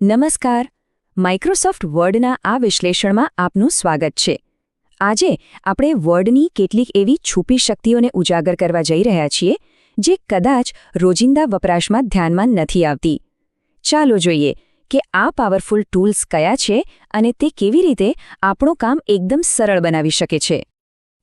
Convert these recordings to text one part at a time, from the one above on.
નમસ્કાર. માઇક્રોસોફ્ટ વર્ડના આ વિશ્લેષણમાં આપનું સ્વાગત છે. આજે આપણે વર્ડની કેટલીક એવી છુપી શક્તિઓને ઉજાગર કરવા જઈ રહ્યા છીએ જે કદાચ રોજિંદા વપરાશમાં ધ્યાનમાં નથી આવતી. ચાલો જોઈએ કે આ પાવરફુલ ટૂલ્સ કયા છે અને તે કેવી રીતે આપણું કામ એકદમ સરળ બનાવી શકે છે.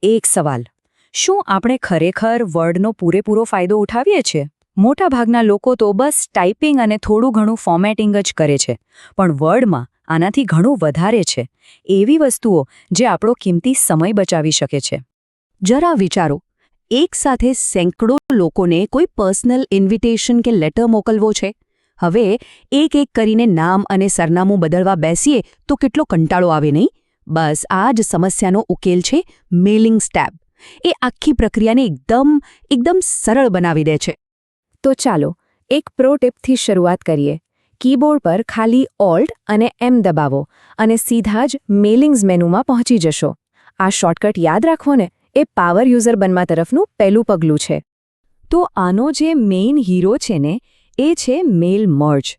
એક સવાલ: શું આપણે ખરેખર વર્ડનો પૂરેપૂરો ફાયદો ઉઠાવીએ છીએ? મોટાભાગના લોકો તો બસ ટાઈપિંગ અને થોડું ઘણું ફોર્મેટિંગ જ કરે છે, પણ વર્ડમાં આનાથી ઘણું વધારે છે. એવી વસ્તુઓ જે આપણો કિંમતી સમય બચાવી શકે છે. જરા વિચારો, એક સાથે સેંકડો લોકોને કોઈ પર્સનલ ઇન્વિટેશન કે લેટર મોકલવો છે. હવે એક કરીને નામ અને સરનામું બદલવા બેસીએ તો કેટલો કંટાળો આવે નહીં? બસ આ જ સમસ્યાનો ઉકેલ છે મેલિંગ્સ ટેબ. એ આખી પ્રક્રિયાને એકદમ સરળ બનાવી દે છે. તો ચાલો એક પ્રો ટિપથી શરૂઆત કરીએ. કીબોર્ડ પર ખાલી ઓલ્ટ અને એમ દબાવો અને સીધા જ મેલિંગ્સ મેનુમાં પહોંચી જશો. આ શોર્ટકટ યાદ રાખવો ને, એ પાવર યુઝર બનવા તરફનું પહેલું પગલું છે. તો આનો જે મેઇન હીરો છે ને, એ છે મેલ મર્જ.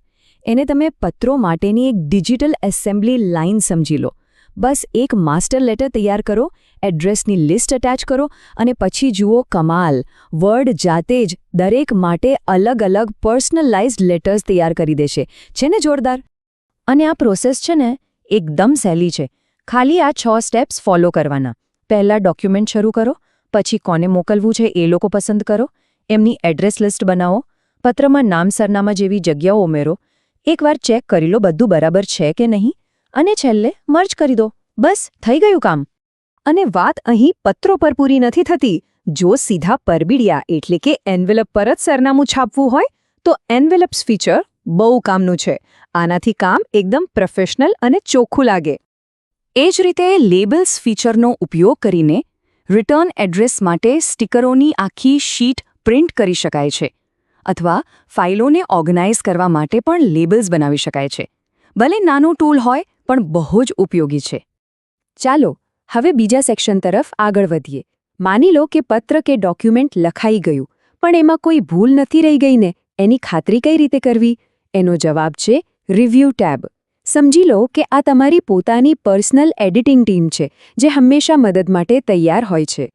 એને તમે પત્રો માટેની એક ડિજિટલ એસેમ્બલી લાઇન સમજી લો. બસ એક માસ્ટર લેટર તૈયાર કરો, એડ્રેસની લિસ્ટ અટેચ કરો અને પછી જુઓ કમાલ, વર્ડ જાતે જ દરેક માટે અલગ પર્સનલાઇઝ્ડ લેટર્સ તૈયાર કરી દેશે. છે ને જોરદાર? અને આ પ્રોસેસ છે ને એકદમ સહેલી છે. ખાલી આ 6 સ્ટેપ્સ ફોલો કરવાના. પહેલા ડોક્યુમેન્ટ શરૂ કરો, પછી કોને મોકલવું છે એ લોકો પસંદ કરો, એમની એડ્રેસ લિસ્ટ બનાવો, પત્રમાં નામ સરનામા જેવી જગ્યાઓ ઉમેરો, એકવાર ચેક કરી લો બધું બરાબર છે કે નહીં, અને છેલ્લે મર્જ કરી દો. બસ થઈ ગયું કામ. અને વાત અહીં પત્રો પર પૂરી નથી થતી. જો સીધા પરબીડિયા એટલે કે એન્વેલપ પર જ સરનામું છાપવું હોય તો એન્વેલપ્સ ફીચર બહુ કામનું છે. આનાથી કામ એકદમ પ્રોફેશનલ અને ચોખ્ખું લાગે. એ જ રીતે લેબલ્સ ફીચરનો ઉપયોગ કરીને રિટર્ન એડ્રેસ માટે સ્ટીકરોની આખી શીટ પ્રિન્ટ કરી શકાય છે, અથવા ફાઇલોને ઓર્ગનાઇઝ કરવા માટે પણ લેબલ્સ બનાવી શકાય છે. ભલે નાનું ટૂલ હોય પણ બહુ જ ઉપયોગી છે. ચાલો હવે બીજા સેક્શન તરફ આગળ વધીએ. માની લો કે પત્ર કે ડોક્યુમેન્ટ લખાઈ ગયું, પણ એમાં કોઈ ભૂલ નથી રહી ગઈ ને, એની ખાતરી કઈ રીતે કરવી? એનો જવાબ છે રિવ્યૂ ટેબ. સમજી લો કે આ તમારી પોતાની પર્સનલ એડિટિંગ ટીમ છે જે હંમેશા મદદ માટે તૈયાર હોય છે.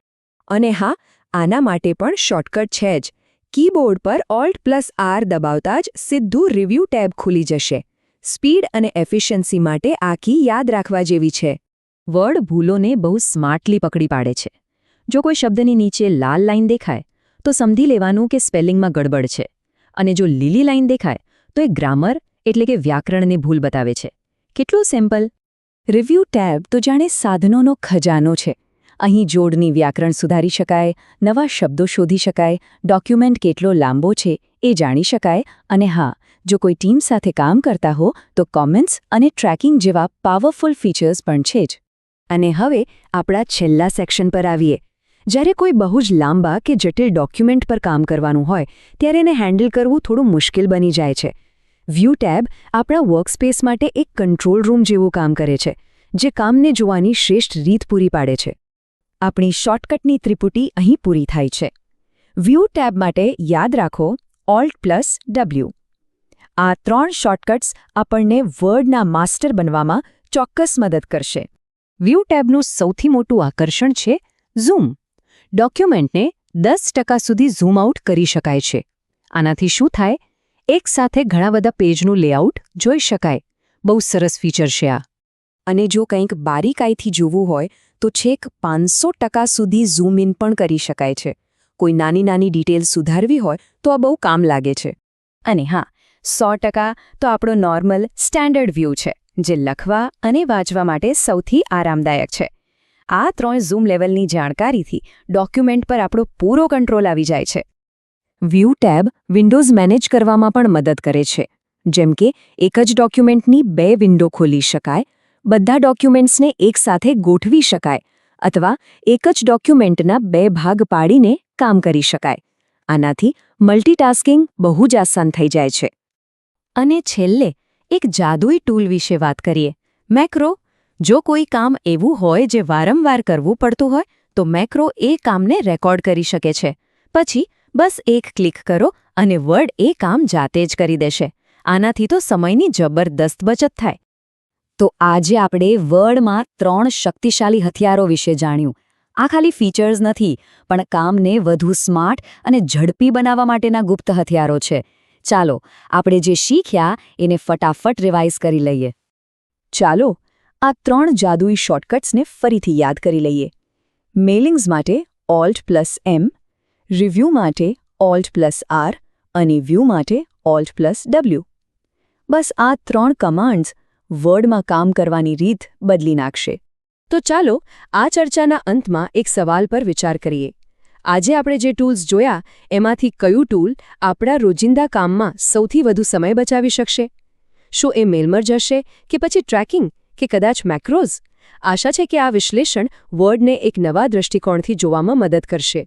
અને હા, આના માટે પણ શોર્ટકટ છે જ. કીબોર્ડ પર Alt+R દબાવતા જ સીધું રિવ્યૂ ટેબ ખુલી જશે. સ્પીડ અને એફિશિયન્સી માટે આખી યાદ રાખવા જેવી છે. વર્ડ ભૂલોને બહુ સ્માર્ટલી પકડી પાડે છે. જો કોઈ શબ્દની નીચે લાલ લાઇન દેખાય તો સમજી લેવાનું કે સ્પેલિંગમાં ગડબડ છે, અને જો લીલી લાઇન દેખાય તો એ ગ્રામર એટલે કે વ્યાકરણની ભૂલ બતાવે છે. કેટલું સિમ્પલ! રિવ્યૂ ટેબ તો જાણે સાધનોનો ખજાનો છે. અહીં જોડની વ્યાકરણ સુધારી શકાય, નવા શબ્દો શોધી શકાય, ડોક્યુમેન્ટ કેટલો લાંબો છે એ જાણી શકાય, અને હા, જો કોઈ ટીમ સાથે કામ કરતા હો તો કોમેન્ટ્સ અને ટ્રેકિંગ જેવા પાવરફુલ ફીચર્સ પણ છે જ. અને હવે આપણા છેલ્લા સેક્શન પર આવીએ. જ્યારે કોઈ બહુ જ લાંબા કે જટિલ ડોક્યુમેન્ટ પર કામ કરવાનું હોય ત્યારે એને હેન્ડલ કરવું થોડું મુશ્કેલ બની જાય છે. વ્યૂ ટેબ આપણા વર્કસ્પેસ માટે એક કંટ્રોલ રૂમ જેવું કામ કરે છે, જે કામને જોવાની શ્રેષ્ઠ રીત પૂરી પાડે છે. આપણી શોર્ટકટની ત્રિપુટી અહીં પૂરી થાય છે. વ્યૂ ટેબ માટે યાદ રાખો Alt+W. આ 3 શોર્ટકટ્સ આપણને વર્ડના માસ્ટર બનવામાં ચોક્કસ મદદ કરશે. વ્યૂ ટેબનું સૌથી મોટું આકર્ષણ છે ઝૂમ. ડોક્યુમેન્ટને 10% સુધી ઝૂમ આઉટ કરી શકાય છે. આનાથી શું થાય? એક સાથે ઘણા બધા પેજનું લેઆઉટ જોઈ શકાય. બહુ સરસ ફીચર છે આ. અને જો કંઈક બારીકાઈથી જોવું હોય તો છેક 500% સુધી ઝૂમ ઇન પણ કરી શકાય છે. કોઈ નાની ડિટેલ સુધારવી હોય તો આ બહુ કામ લાગે છે. અને હા, 100% તો આપણો નોર્મલ સ્ટેન્ડર્ડ વ્યૂ છે, જે લખવા અને વાંચવા માટે સૌથી આરામદાયક છે. આ 3 ઝૂમ લેવલની જાણકારીથી ડોક્યુમેન્ટ પર આપણો પૂરો કંટ્રોલ આવી જાય છે. વ્યૂ ટેબ વિન્ડોઝ મેનેજ કરવામાં પણ મદદ કરે છે. જેમ કે એક જ ડોક્યુમેન્ટની 2 વિન્ડો ખોલી શકાય, બધા ડોક્યુમેન્ટ્સને એકસાથે ગોઠવી શકાય, અથવા એક જ ડોક્યુમેન્ટના 2 ભાગ પાડીને કામ કરી શકાય. આનાથી મલ્ટીટાસ્કિંગ બહુ જ આસાન થઈ જાય છે. અને છેલ્લે એક જાદુઈ ટૂલ વિશે વાત કરીએ, મેક્રો. જો કોઈ કામ એવું હોય જે વારંવાર કરવું પડતું હોય તો મેક્રો એ કામને રેકોર્ડ કરી શકે છે. પછી બસ એક ક્લિક કરો અને વર્ડ એ કામ જાતે જ કરી દેશે. આનાથી તો સમયની જબરદસ્ત બચત થાય. તો આજે આપણે વર્ડમાં 3 શક્તિશાળી હથિયારો વિશે જાણ્યું. આ ખાલી ફીચર્સ નથી, પણ કામને વધુ સ્માર્ટ અને ઝડપી બનાવવા માટેના ગુપ્ત હથિયારો છે. ચાલો આપણે જે શીખ્યા એને ફટાફટ રિવાઇઝ કરી લઈએ. ચાલો આ 3 જાદુઈ શોર્ટકટ્સને ફરીથી યાદ કરી લઈએ. મેલિંગ્સ માટે Alt+M, રિવ્યૂ માટે Alt+R અને વ્યૂ માટે Alt+W. બસ આ 3 કમાન્ડ્સ વર્ડમાં કામ કરવાની રીત બદલી નાખશે. તો ચાલો આ ચર્ચાના અંતમાં એક સવાલ પર વિચાર કરીએ. આજે આપણે જે ટૂલ્સ જોયા એમાંથી કયું ટૂલ આપણા રોજિંદા કામમાં સૌથી વધુ સમય બચાવી શકશે? શું એ મેલ મર્જ હશે કે પછી ટ્રેકિંગ કે કદાચ મેક્રોઝ? આશા છે કે આ વિશ્લેષણ વર્ડને એક નવા દૃષ્ટિકોણથી જોવામાં મદદ કરશે.